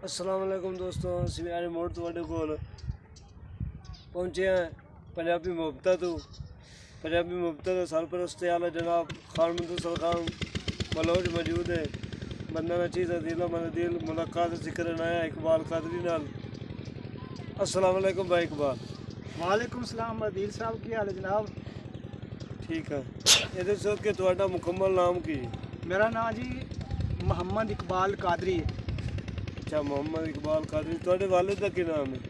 अस्सलाम वालेकुम दोस्तों, सवेरे मोड़ ਤੁਹਾਡੇ ਕੋਲ पहुँचे हैं। पंजाबी मुहब्बत तो पंजाबी मुहब्बत का सरपरस्त आला जनाब खान मंसूर खान बलोच मौजूद है। बंदा ना चीज़ दिल मन दिल मुलाकात जिक्र नया इकबाल कादरी नाल। अस्सलाम वालेकुम भाई इकबाल। वालेकुम सलाम अदील साहब, की हाल है जनाब? ठीक है, ये दसो कि ਤੁਹਾਡਾ मुकम्मल नाम की? मेरा नाम जी मोहम्मद इकबाल कादरी है। अच्छा, मोहम्मद इकबाल कादरी। ਤੁਹਾਡੇ वालिद का की नाम है?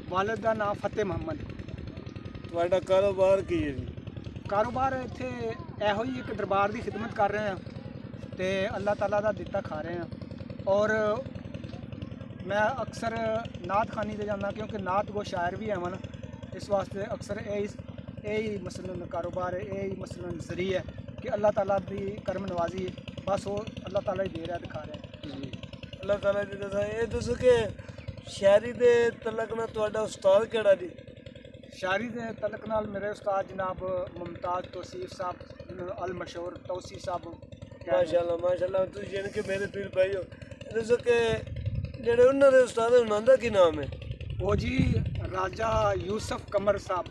वालिद का नाम फतेह मोहम्मद। ਤੁਹਾਡਾ ਕਾਰੋਬਾਰ ਕੀ ਹੈ ਜੀ? कारोबार इत्थे एहो ही एक दरबार की खिदमत कर रहे हैं तो अल्लाह ताला का दिता खा रहे हैं। और मैं अक्सर नात खानी से जाना क्योंकि नात गो शायर भी है, इस वास्ते अक्सर यही मसलन कारोबार है, यही मसलन जरिए कि अल्लाह ताला की करम नवाजी है, बस वो अल्लाह ताला ही दे रहा दिखा रहे हैं जी। अल्लाह ताला जी दसा। ये दसो कि शायरी दे तलक ना ਤੁਹਾਡਾ उस्ताद केड़ा जी? शायरी के तलक नाल मेरे उस्ताद जनाब मुमताज़ तौसीफ साहब अल मशहूर तौसीफ साहब। माशाल्लाह माशाल्लाह, तुम जान के मेरे पीर भाई हो। दसो कि जेड़े उन्हां दे उस्ताद उन्हां दा की नाम है? वो जी राजा यूसुफ कमर साहब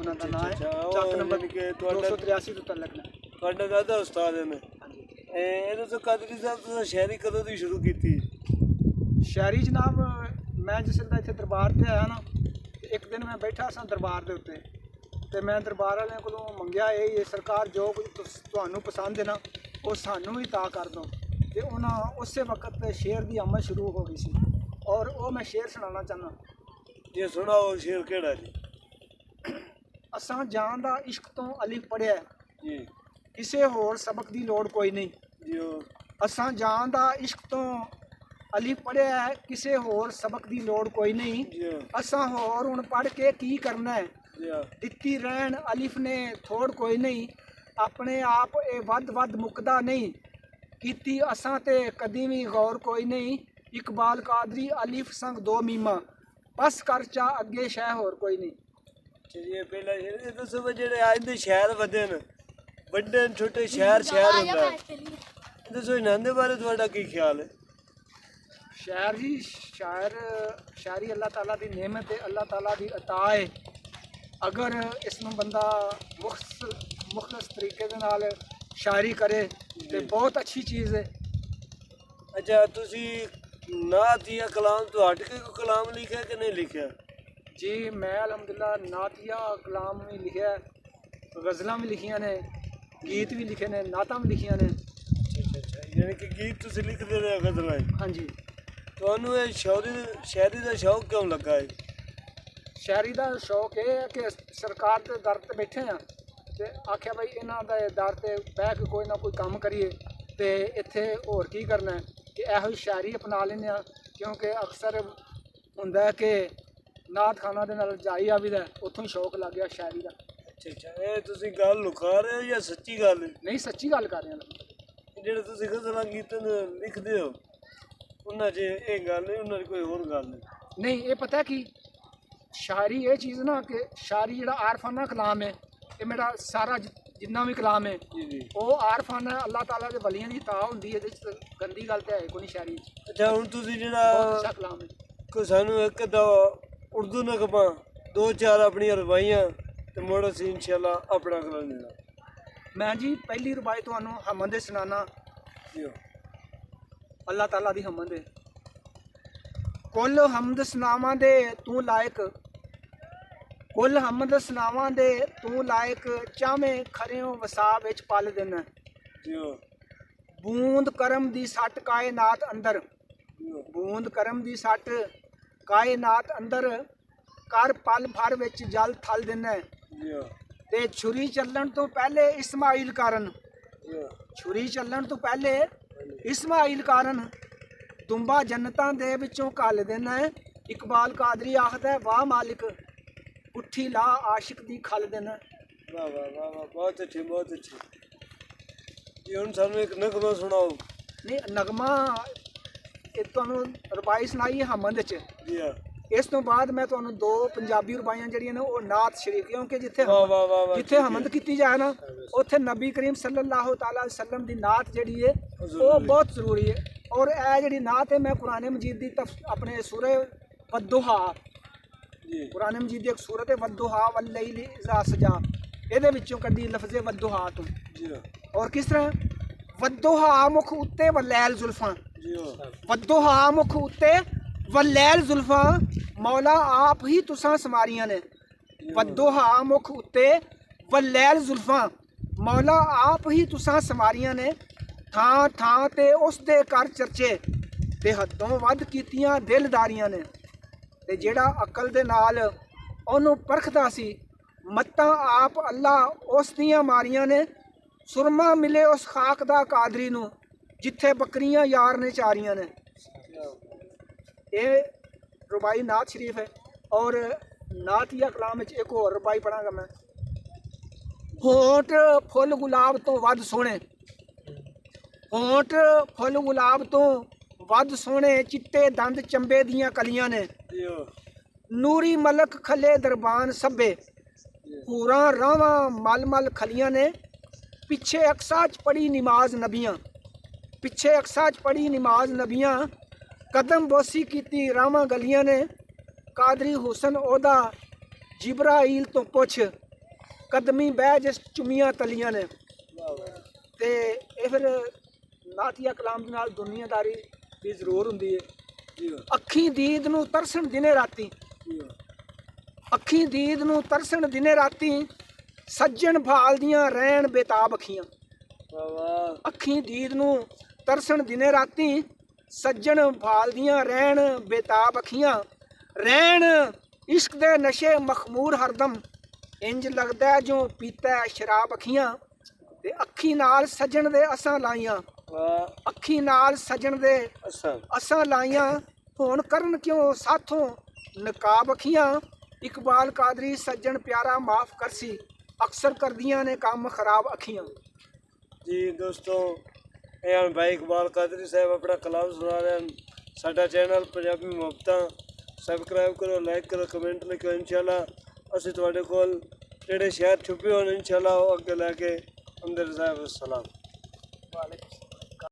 उन्हों का नाम है। चक नंबर के 283 तो तलक ने ਤੁਹਾਡਾ ਦਾਦਾ ਉਸਤਾਦ ਨੇ। ਇਹ दसो कादरी साहब ਤੁਸੀਂ शायरी कदों ਦੀ शुरू ਕੀਤੀ? शायरी जनाब मैं जिसले इतने दरबार से आया ना, एक दिन मैं बैठा सा दरबार के उत्ते तो मैं दरबार वाले को मंगया ये सरकार जो कुछ तुहानू पसंद है ना वो सानू भी ता कर दो। तो उन्हें उस वक्त शेर की आमद शुरू हो गई सी और वो मैं शेर सुनाना चाहना। ये सुनाओ शेर केड़ा जी? असां जान दा इश्क तो अलिफ पढ़िया जी किसी होर सबक की लोड़ कोई नहीं जी। असां जान दा इश्क तो अलिफ पढ़िया है किसी होर सबक की लोड़ कोई नहीं। जी असां होर हुण पढ़ के की करना है, जी दित्ती रहन अलिफ ने थोड़ कोई नहीं। अपने आप ये वध मुकदा नहीं कीती असां ते कदी भी गौर कोई नहीं। इकबाल कादरी अलिफ संग दो मीमा बस कर चा अगे शह होर कोई नहीं। चलिए पहला शेर ये दसो भी जेड़े अज दे शहर वधे न बड़े छोटे शहर हुंदा है, दसो इन्हां दे बारे तुहाडा की ख्याल है? शायर जी शायरी अल्लाह ताला की नेमत है, अल्लाह ताला की अता है। अगर इसमें बंदा मुखलस तरीके दे नाल शायरी करे तो बहुत अच्छी चीज़ है। अच्छा, तुसी नात या कलाम तो हट के कोई कलाम लिखा कि नहीं लिखा? जी मैं अलहमदुलिल्लाह नातिया कलाम भी लिखा, गज़लां भी लिखियां ने, गीत भी लिखे ने, नातां भी लिखियां ने। अच्छा, यानी कि गीत तुसी लिखदे रहे गज़लां? हाँ जी। ਤੁਹਾਨੂੰ ਇਹ शायरी ਦਾ शौक क्यों लगा है? शायरी का शौक ये है कि सरकार के दर ते बैठे हैं तो आख्या भाई इन्हों के दर ते बह के कोई ना कोई काम करिए तो इत्थे होर की करना है कि यहो शायरी अपना लेने, क्योंकि अक्सर हुंदा है कि नात खाना दे नाल जाई आवीदा उत्थों ही शौक लग गया शायरी का। अच्छा अच्छा, ये तुसी गल लुका रहे हो या सच्ची गल है? नहीं सच्ची गल कर रहे हैं। ਜਿਹੜੇ ਤੁਸੀਂ ਗਜ਼ਲਾਂ ਗੀਤਾਂ ਲਿਖਦੇ ਹੋ ਉਹਨਾਂ 'ਚ ਇਹ ਗੱਲ ਨਹੀਂ, ਉਹਨਾਂ 'ਚ ਕੋਈ ਹੋਰ ਗੱਲ ਨਹੀਂ? नहीं ये पता है कि शायरी ये चीज़ ना कि शायरी जो आरफाना कलाम है ये मेरा सारा जिन्ना भी कलाम है जी जी वो आरफाना अल्लाह ताला के वलियां की ता होंदी है, गंदी गल तो है कोई नहीं शायरी। अच्छा, ਹੁਣ ਤੁਸੀਂ बहुत ਜਿਹੜਾ अच्छा कलाम है। ਕੋਈ ਸਾਨੂੰ ਇੱਕ ਦਾ ਉਰਦੂ ਨਗਮਾ ਦੋ ਚਾਰ ਆਪਣੀਆਂ ਰਵਾਈਆਂ ਤੇ ਮੁੜ ਅਸੀਂ ਇਨਸ਼ਾਅੱਲਾ ਆਪਣਾ ਕਲਾਮ ਦੇਣਾ। मैं जी पहली रुबाई तुहानू हमद सुनाना। ਜੀ अल्लाह ताला दी हमद है। कुल हमद सुनावां दे तू लायक, कुल हमद सुनावां दे तू लायक, चावें खरेओ वसा विच पल दिन। ਜੀ बूंद करम दी सट कायनात अंदर, बूंद करम दी सट कायनात अंदर, कर पल भर विच जल थल दिन। ਜੀ ते छुरी चलण तो पहले इस्माइल कारण, ਜੀ छुरी चलण तो पहले इस्माइल कारण, दुंबा जन्नतां दे विचों घल देना है। इकबाल कादरी आखदा है वाह मालिक पुट्ठी ला आशिक दी खल देना। वाह वाह वाह वाह, बहुत अच्छी बहुत अच्छी। जी ਹੁਣ ਸਾਨੂੰ ਇੱਕ ਨਗਮਾ ਸੁਣਾਓ। नहीं नगमा तुहानू रुबाई सुनाई है हमद च। जी हाँ। इस तो बाद मैं तुहानू दो पंजाबी रुबाइयां जड़ियां ने वो नात शरीफ, क्योंकि जिथे वाह वाह वाह वाह, जिथे हमद की जाए ना उत्थे नबी करीम सल्लल्लाहु तआला अलैहि वसल्लम दी नात जड़ी है वो बहुत जरूरी है। और ए जिहड़ी नात है मैं कुरान मजीद दी अपने सूरे वद्दुहा जी कुरान मजीद दी एक सूरत है वद्दुहा वल्लैलि इज़ा सजा ਇਹਦੇ ਵਿੱਚੋਂ ਕੱਢੀ ਲਫ਼ਜ਼ੇ ਵਦੋਹਾ ਤੋਂ जी ਔਰ ਕਿਸ ਤਰ੍ਹਾਂ ਵਦੋਹਾ ਮੁਖ ਉੱਤੇ ਵਲੈਲ ਜ਼ੁਲਫਾਂ जी ਵਦੋਹਾ ਮੁਖ ਉੱਤੇ ਵਲੈਲ ਜ਼ੁਲਫਾਂ ਮੌਲਾ ਆਪ ਹੀ ਤੁਸਾਂ ਸਮਾਰੀਆਂ ਨੇ ਵਦੋਹਾ ਮੁਖ ਉੱਤੇ ਵਲੈਲ ਜ਼ੁਲਫਾਂ ਮੌਲਾ ਆਪ ਹੀ ਤੁਸਾਂ ਸਮਾਰੀਆਂ ਨੇ ਥਾਂ ਥਾਂ ਤੇ ਉਸ ਦੇ ਕਰ ਚਰਚੇ ਤੇ ਹੱਦੋਂ ਵੱਧ ਕੀਤੀਆਂ ਦਿਲਦਾਰੀਆਂ ਨੇ ਤੇ ਜਿਹੜਾ ਅਕਲ ਦੇ ਨਾਲ ਉਹਨੂੰ ਪਰਖਦਾ ਸੀ ਮੱਤਾਂ ਆਪ ਅੱਲਾ ਉਸ ਦੀਆਂ ਮਾਰੀਆਂ ਨੇ ਸੁਰਮਾ ਮਿਲੇ ਉਸ ਖਾਕ ਦਾ ਕਾਦਰੀ ਨੂੰ ਜਿੱਥੇ ਬੱਕਰੀਆਂ ਯਾਰ ਨੇ ਚਾਰੀਆਂ ਨੇ ਇਹ रुबाई नात शरीफ है। और नातिया कलाम में एक और रुबाई पढ़ांगा मैं। होंठ फुल गुलाब तो वध सोने होंठ फुल गुलाब तो वध सोने चिट्टे दंद चंबे दियां कलियां ने नूरी मलक खले दरबान सब्बे पूरा रावा मल मल खलियां ने पिछे अक्सा च पढ़ी नमाज नबियां पिछे अक्सा च पढ़ी नमाज नबियां कदम बोसी कीती रावां गलियां ने कादरी हुसन ओदा जिब्राइल तो पुछ कदमी बह जिस चुमियां तलियां ने ते ये फिर नातिया कलाम दे नाल दुनियादारी दी जरूर हुंदी है। अखी दीद नूं तरसन दिने राती अखी दीद नूं तरसन दिने राती सज्जन भाल दियां रहन बेताब अखियां अखी दीद नूं तरसन दिने राती सज्जन भाल दियां रहन बेताब अखियां रहन इश्क दे नशे मखमूर हरदम इंज लगदा है जो पीता है शराब अखियां ते अखी नाल सज्जन दे असां लाइयां अखी नाल सज्जन दे असां लाइयां हुण करन क्यों साथों नकाब अखियां इकबाल कादरी सज्जन प्यारा माफ़ करसी अक्सर करदियां ने काम खराब अखियां। जी दोस्तों ਇਹ ਭਾਈ ਇਕਬਾਲ ਕਾਦਰੀ ਸਾਹਿਬ ਆਪਣਾ ਕਲਾਮ ਸੁਣਾ ਰਹੇ ਹਨ। ਸਾਡਾ ਚੈਨਲ ਪੰਜਾਬੀ ਮੁਹੱਬਤਾਂ ਸਬਸਕ੍ਰਾਈਬ ਕਰੋ, ਲਾਈਕ ਕਰੋ, ਕਮੈਂਟ ਲਿਖੋ। ਇਨਸ਼ਾਅੱਲਾ ਅਸੀਂ ਤੁਹਾਡੇ ਕੋਲ ਜਿਹੜੇ ਸ਼ਹਿਰ ਛੁਪੇ ਹੋਣ ਇਨਸ਼ਾਅੱਲਾ ਉਹ ਅੱਗੇ ਲੈ ਕੇ ਅੰਦਰ ਸਾਹਿਬ। ਸਲਾਮ।